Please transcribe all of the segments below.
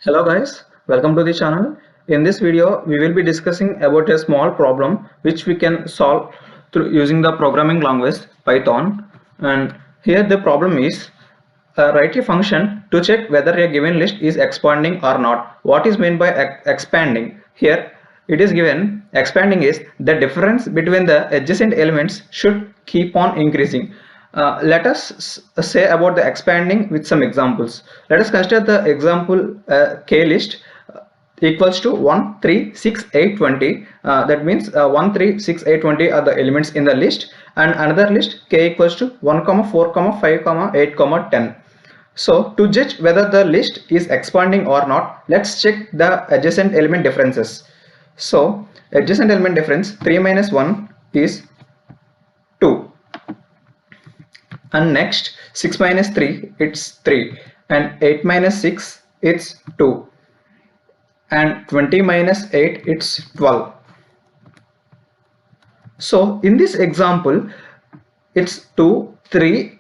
Hello guys, welcome to the channel. In this video, we will be discussing about a small problem which we can solve through using the programming language Python. And here the problem is write a function to check whether a given list is expanding or not. What is meant by expanding? Here it is given expanding is the difference between the adjacent elements should keep on increasing. Let us say about the expanding with some examples. Let us consider the example k list equals to 1 3 6 8 20. That means 1 3 6 8 20 are the elements in the list, and another list k equals to 1 4 5 8 10. So to judge whether the list is expanding or not, let's check the adjacent element differences. So adjacent element difference 3 minus 1 is 2, and next 6 minus 3 it's 3, and 8 minus 6 it's 2, and 20 minus 8 it's 12. So in this example it's 2 3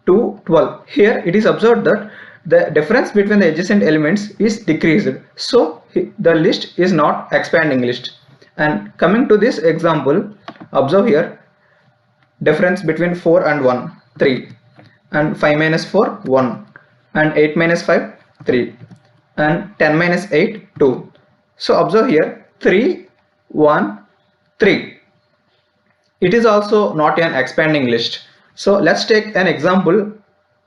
2 12. Here it is observed that the difference between the adjacent elements is decreased, so the list is not expanding list. And coming to this example, observe here difference between 4 and 1 3, and 5 minus 4 1, and 8 minus 5 3, and 10 minus 8 2. So observe here 3 1 3. It is also not an expanding list. So let's take an example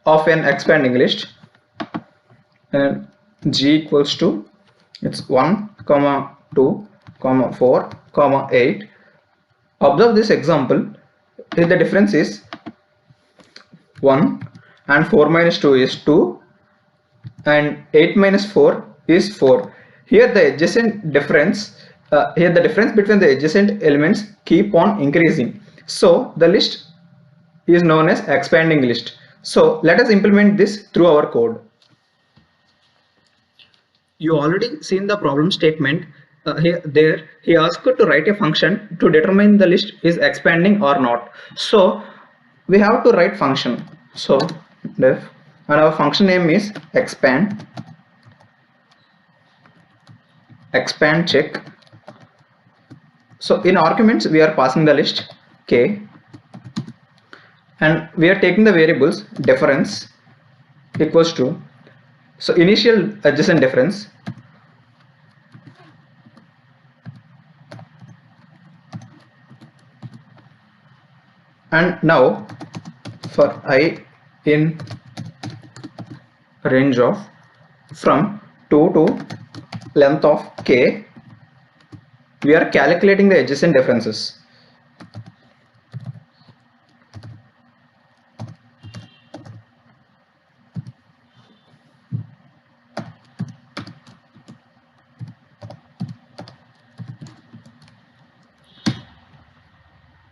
of an expanding list, and g equals to it's 1 2 4 8. Observe this example. If the difference is 1, and 4 minus 2 is 2, and 8 minus 4 is 4. Here the adjacent difference, here the difference between the adjacent elements keep on increasing, so the list is known as expanding list. So let us implement this through our code. You already seen the problem statement. There he asked to write a function to determine the list is expanding or not. So we have to write function. So def, and our function name is expand check. So in arguments we are passing the list k, and we are taking the variables difference equals to, so initial adjacent difference, and now for I in range of from 2 to length of k, we are calculating the adjacent differences.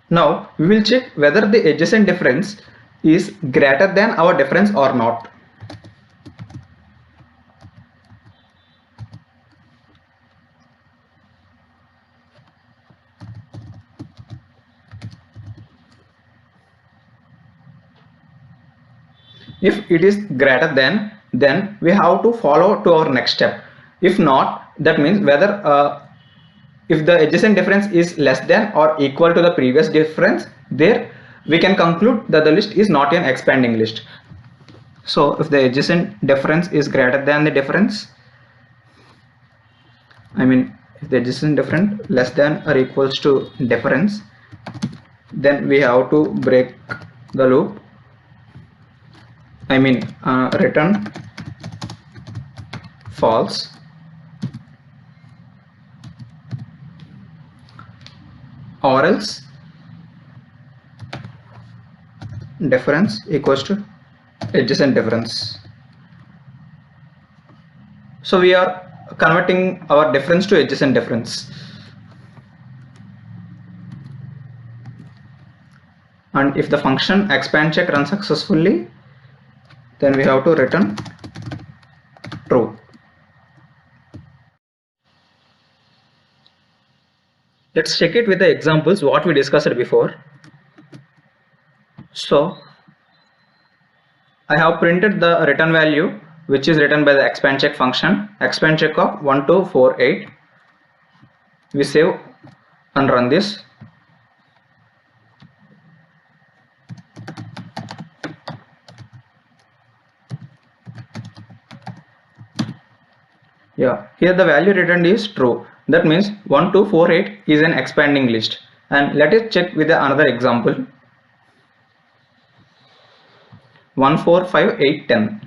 Now we will check whether the adjacent difference is greater than our difference or not. If it is greater than, then we have to follow to our next step. If not, that means whether if the adjacent difference is less than or equal to the previous difference, there we can conclude that the list is not an expanding list. So if the adjacent difference is greater than the difference, if the adjacent difference less than or equals to difference, then we have to break the loop. Return false, or else difference equals to adjacent difference. So we are converting our difference to adjacent difference, and if the function expand check runs successfully, then we have to return true. Let's check it with the examples what we discussed before. So I have printed the return value which is written by the expand check function. Expand check of 1248. We save and run this. Yeah, here the value returned is true. That means 1248 is an expanding list. And let us check with another example. 145810.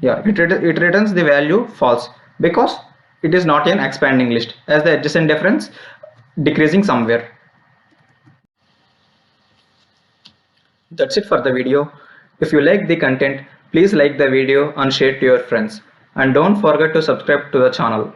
Yeah, it returns the value false because it is not an expanding list, as the adjacent difference decreasing somewhere. That's it for the video. If you like the content, please like the video and share to your friends. And don't forget to subscribe to the channel.